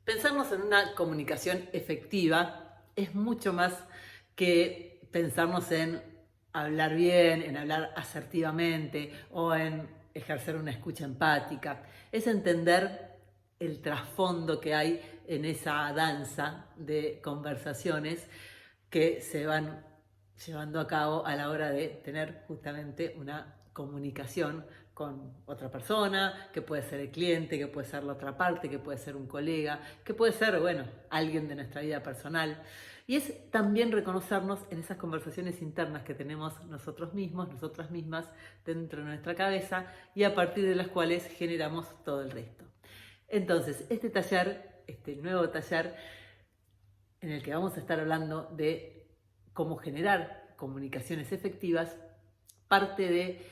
Pensarnos en una comunicación efectiva es mucho más que pensarnos en hablar bien, en hablar asertivamente o en ejercer una escucha empática. Es entender el trasfondo que hay en esa danza de conversaciones que se van llevando a cabo a la hora de tener justamente una comunicación con otra persona, que puede ser el cliente, que puede ser la otra parte, que puede ser un colega, que puede ser, bueno, alguien de nuestra vida personal. Y es también reconocernos en esas conversaciones internas que tenemos nosotros mismos, nosotras mismas, dentro de nuestra cabeza y a partir de las cuales generamos todo el resto. Entonces, este taller, este nuevo taller, en el que vamos a estar hablando de cómo generar comunicaciones efectivas, parte de,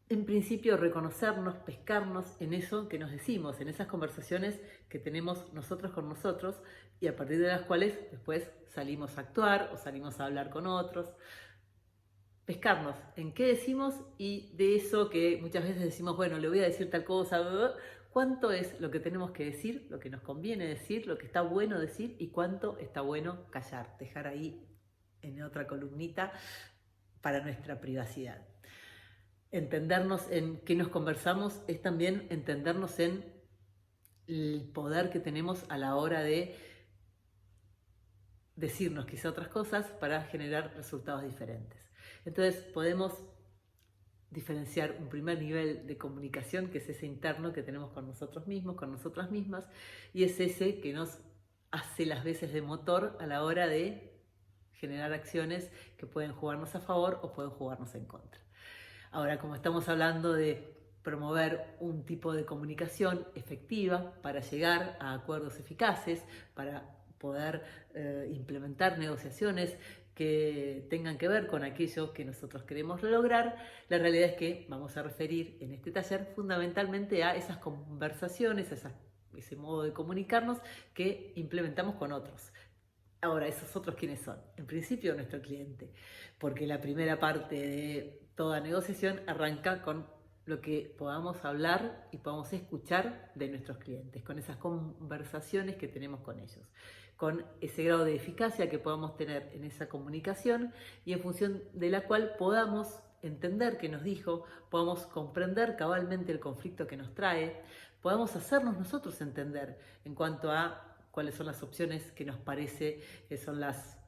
en principio, reconocernos, pescarnos en eso que nos decimos, en esas conversaciones que tenemos nosotros con nosotros y a partir de las cuales después salimos a actuar o salimos a hablar con otros. Pescarnos en qué decimos y de eso que muchas veces decimos, bueno, le voy a decir tal cosa, cuánto es lo que tenemos que decir, lo que nos conviene decir, lo que está bueno decir y cuánto está bueno callar, dejar ahí en otra columnita para nuestra privacidad. Entendernos en qué nos conversamos es también entendernos en el poder que tenemos a la hora de decirnos quizá otras cosas para generar resultados diferentes. Entonces podemos diferenciar un primer nivel de comunicación, que es ese interno que tenemos con nosotros mismos, con nosotras mismas, y es ese que nos hace las veces de motor a la hora de generar acciones que pueden jugarnos a favor o pueden jugarnos en contra. Ahora, como estamos hablando de promover un tipo de comunicación efectiva para llegar a acuerdos eficaces, para poder implementar negociaciones que tengan que ver con aquello que nosotros queremos lograr, la realidad es que vamos a referir en este taller fundamentalmente a esas conversaciones, a ese modo de comunicarnos que implementamos con otros. Ahora, ¿esos otros quiénes son? En principio nuestro cliente, porque la primera parte de toda negociación arranca con lo que podamos hablar y podamos escuchar de nuestros clientes, con esas conversaciones que tenemos con ellos, con ese grado de eficacia que podamos tener en esa comunicación y en función de la cual podamos entender qué nos dijo, podamos comprender cabalmente el conflicto que nos trae, podamos hacernos nosotros entender en cuanto a cuáles son las opciones que nos parece que son las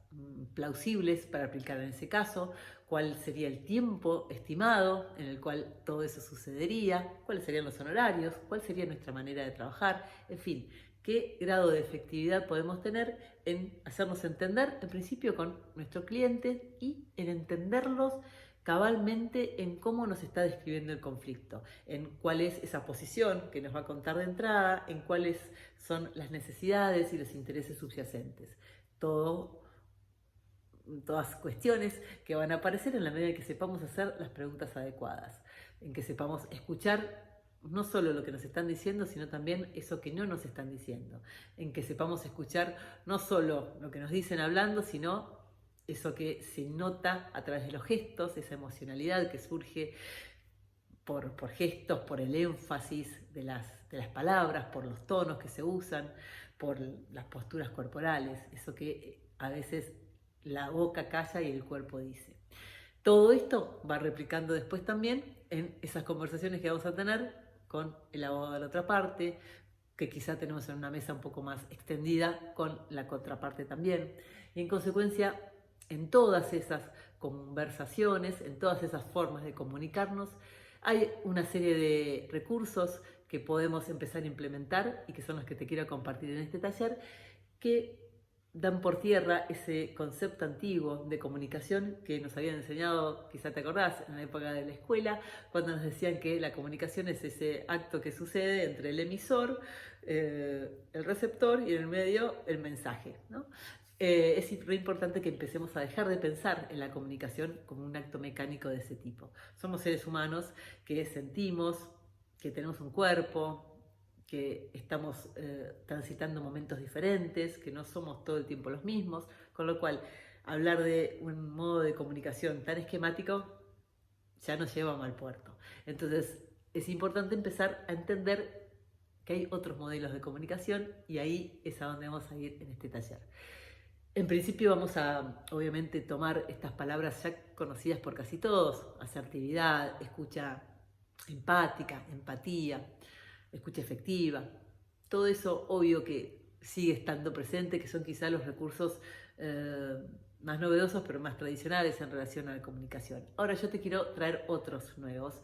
plausibles para aplicar en ese caso, cuál sería el tiempo estimado en el cual todo eso sucedería, cuáles serían los honorarios, cuál sería nuestra manera de trabajar, en fin, qué grado de efectividad podemos tener en hacernos entender, en principio con nuestro cliente y en entenderlos cabalmente en cómo nos está describiendo el conflicto, en cuál es esa posición que nos va a contar de entrada, en cuáles son las necesidades y los intereses subyacentes. Todas cuestiones que van a aparecer en la medida en que sepamos hacer las preguntas adecuadas, en que sepamos escuchar no solo lo que nos están diciendo, sino también eso que no nos están diciendo, en que sepamos escuchar no solo lo que nos dicen hablando, sino eso que se nota a través de los gestos, esa emocionalidad que surge por gestos, por el énfasis de las palabras, por los tonos que se usan, por las posturas corporales, eso que a veces la boca calla y el cuerpo dice. Todo esto va replicando después también en esas conversaciones que vamos a tener con el abogado de la otra parte, que quizá tenemos en una mesa un poco más extendida con la contraparte también. Y en consecuencia, en todas esas conversaciones, en todas esas formas de comunicarnos, hay una serie de recursos que podemos empezar a implementar y que son los que te quiero compartir en este taller, que dan por tierra ese concepto antiguo de comunicación que nos habían enseñado, quizá te acordás, en la época de la escuela, cuando nos decían que la comunicación es ese acto que sucede entre el emisor, el receptor y en el medio el mensaje, ¿no? Es re importante que empecemos a dejar de pensar en la comunicación como un acto mecánico de ese tipo. Somos seres humanos que sentimos, que tenemos un cuerpo, que estamos transitando momentos diferentes, que no somos todo el tiempo los mismos, con lo cual hablar de un modo de comunicación tan esquemático ya nos lleva a mal puerto. Entonces es importante empezar a entender que hay otros modelos de comunicación y ahí es a donde vamos a ir en este taller. En principio vamos a, obviamente, tomar estas palabras ya conocidas por casi todos: asertividad, escucha empática, empatía, escucha efectiva. Todo eso, obvio que sigue estando presente, que son quizá los recursos más novedosos, pero más tradicionales en relación a la comunicación. Ahora yo te quiero traer otros nuevos.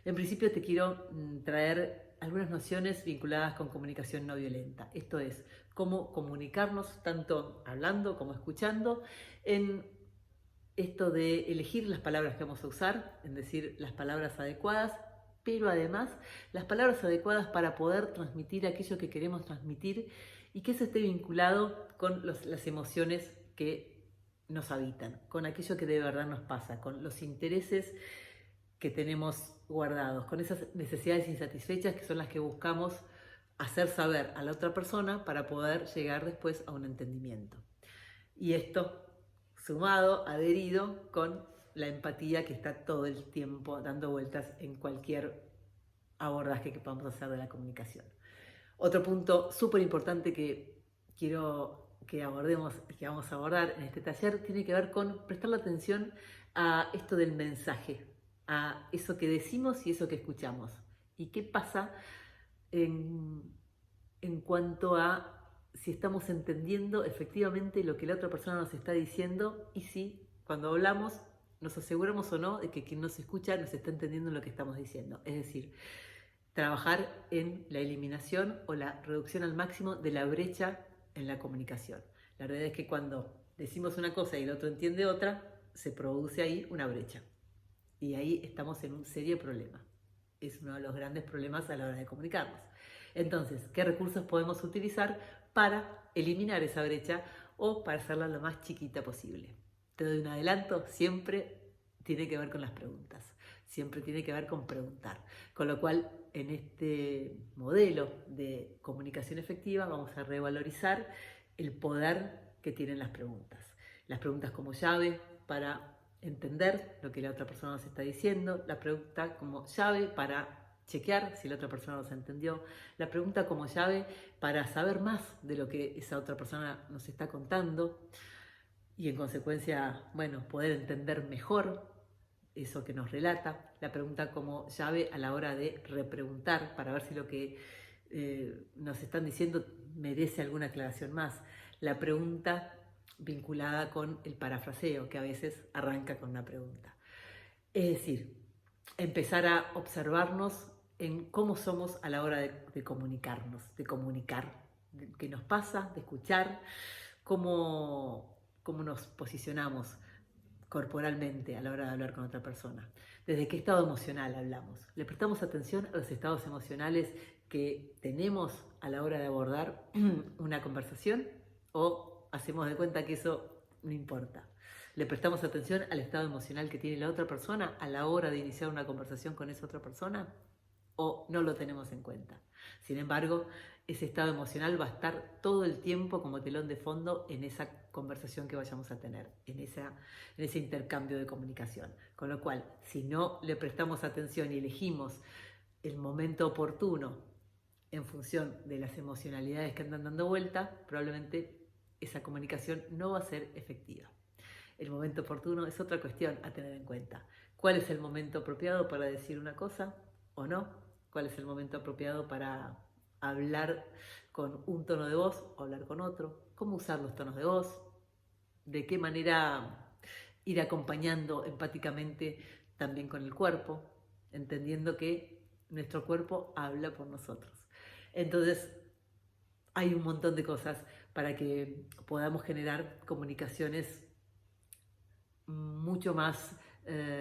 En principio te quiero traer algunas nociones vinculadas con comunicación no violenta. Esto es, cómo comunicarnos tanto hablando como escuchando, en esto de elegir las palabras que vamos a usar, en decir las palabras adecuadas, pero además las palabras adecuadas para poder transmitir aquello que queremos transmitir y que eso esté vinculado con las emociones que nos habitan, con aquello que de verdad nos pasa, con los intereses que tenemos guardados, con esas necesidades insatisfechas que son las que buscamos hacer saber a la otra persona para poder llegar después a un entendimiento. Y esto sumado, adherido con la empatía que está todo el tiempo dando vueltas en cualquier abordaje que podamos hacer de la comunicación. Otro punto súper importante que quiero que abordemos y que vamos a abordar en este taller tiene que ver con prestar la atención a esto del mensaje, a eso que decimos y eso que escuchamos. ¿Y qué pasa en cuanto a si estamos entendiendo efectivamente lo que la otra persona nos está diciendo y si cuando hablamos nos aseguramos o no de que quien nos escucha nos está entendiendo lo que estamos diciendo? Es decir, trabajar en la eliminación o la reducción al máximo de la brecha en la comunicación. La realidad es que cuando decimos una cosa y el otro entiende otra, se produce ahí una brecha. Y ahí estamos en un serio problema. Es uno de los grandes problemas a la hora de comunicarnos. Entonces, ¿qué recursos podemos utilizar para eliminar esa brecha o para hacerla lo más chiquita posible? Te doy un adelanto, siempre tiene que ver con las preguntas. Siempre tiene que ver con preguntar. Con lo cual, en este modelo de comunicación efectiva vamos a revalorizar el poder que tienen las preguntas. Las preguntas como llave para entender lo que la otra persona nos está diciendo, la pregunta como llave para chequear si la otra persona nos entendió, la pregunta como llave para saber más de lo que esa otra persona nos está contando y en consecuencia, bueno, poder entender mejor eso que nos relata, la pregunta como llave a la hora de repreguntar para ver si lo que nos están diciendo merece alguna aclaración más, la pregunta vinculada con el parafraseo, que a veces arranca con una pregunta. Es decir, empezar a observarnos en cómo somos a la hora de comunicarnos, de comunicar, de qué nos pasa, de escuchar, cómo nos posicionamos corporalmente a la hora de hablar con otra persona. ¿Desde qué estado emocional hablamos? ¿Le prestamos atención a los estados emocionales que tenemos a la hora de abordar una conversación o hacemos de cuenta que eso no importa? ¿Le prestamos atención al estado emocional que tiene la otra persona a la hora de iniciar una conversación con esa otra persona o no lo tenemos en cuenta? Sin embargo, ese estado emocional va a estar todo el tiempo como telón de fondo en esa conversación que vayamos a tener, en ese intercambio de comunicación. Con lo cual, si no le prestamos atención y elegimos el momento oportuno en función de las emocionalidades que andan dando vuelta, probablemente esa comunicación no va a ser efectiva. El momento oportuno es otra cuestión a tener en cuenta. ¿Cuál es el momento apropiado para decir una cosa o no? ¿Cuál es el momento apropiado para hablar con un tono de voz o hablar con otro? ¿Cómo usar los tonos de voz? ¿De qué manera ir acompañando empáticamente también con el cuerpo? Entendiendo que nuestro cuerpo habla por nosotros. Entonces, hay un montón de cosas para que podamos generar comunicaciones mucho más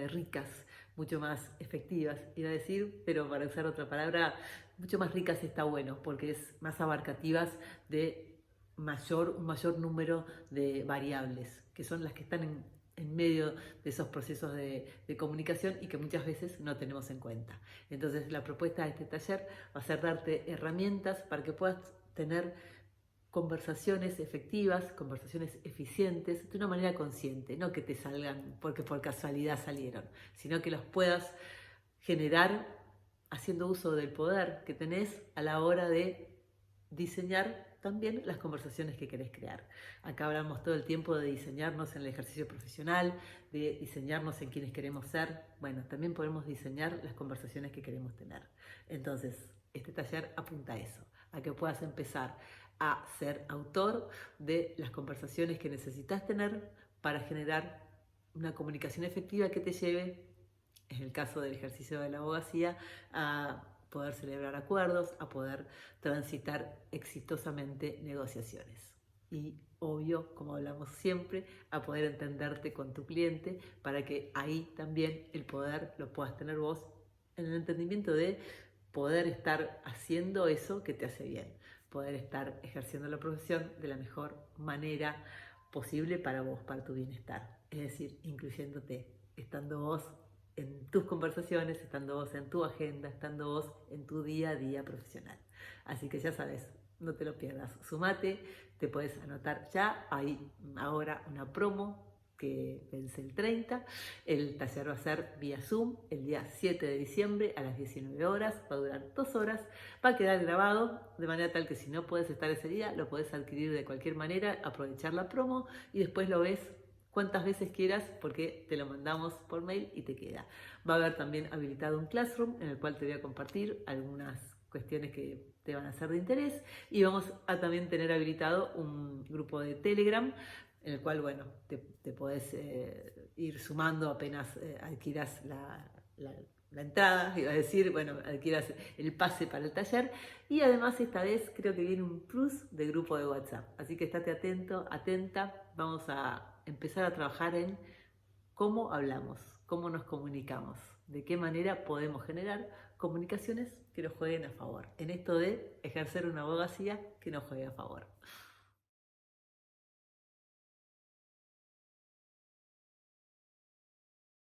ricas, mucho más efectivas, iba a decir, pero para usar otra palabra, mucho más ricas está bueno, porque es más abarcativas de un mayor número de variables, que son las que están en medio de esos procesos de comunicación y que muchas veces no tenemos en cuenta. Entonces, la propuesta de este taller va a ser darte herramientas para que puedas tener conversaciones efectivas, conversaciones eficientes, de una manera consciente, no que te salgan porque por casualidad salieron, sino que los puedas generar haciendo uso del poder que tenés a la hora de diseñar también las conversaciones que querés crear. Acá hablamos todo el tiempo de diseñarnos en el ejercicio profesional, de diseñarnos en quienes queremos ser. Bueno, también podemos diseñar las conversaciones que queremos tener. Entonces, este taller apunta a eso, a que puedas empezar a ser autor de las conversaciones que necesitas tener para generar una comunicación efectiva que te lleve, en el caso del ejercicio de la abogacía, a poder celebrar acuerdos, a poder transitar exitosamente negociaciones. Y obvio, como hablamos siempre, a poder entenderte con tu cliente para que ahí también el poder lo puedas tener vos en el entendimiento de poder estar haciendo eso que te hace bien, poder estar ejerciendo la profesión de la mejor manera posible para vos, para tu bienestar. Es decir, incluyéndote, estando vos en tus conversaciones, estando vos en tu agenda, estando vos en tu día a día profesional. Así que ya sabes, no te lo pierdas. Sumate, te puedes anotar ya. Hay ahora una promo que vence el 30. El taller va a ser vía Zoom el día 7 de diciembre a las 19 horas. Va a durar 2 horas. Va a quedar grabado de manera tal que si no puedes estar ese día, lo puedes adquirir de cualquier manera, aprovechar la promo y después lo ves cuantas veces quieras porque te lo mandamos por mail y te queda. Va a haber también habilitado un Classroom en el cual te voy a compartir algunas cuestiones que te van a ser de interés y vamos a también tener habilitado un grupo de Telegram en el cual, bueno, te podés ir sumando apenas adquieras la entrada, iba a decir, bueno, adquieras el pase para el taller y además esta vez creo que viene un plus de grupo de WhatsApp, así que estate atento, atenta, vamos a empezar a trabajar en cómo hablamos, cómo nos comunicamos, de qué manera podemos generar comunicaciones que nos jueguen a favor, en esto de ejercer una abogacía que nos juegue a favor.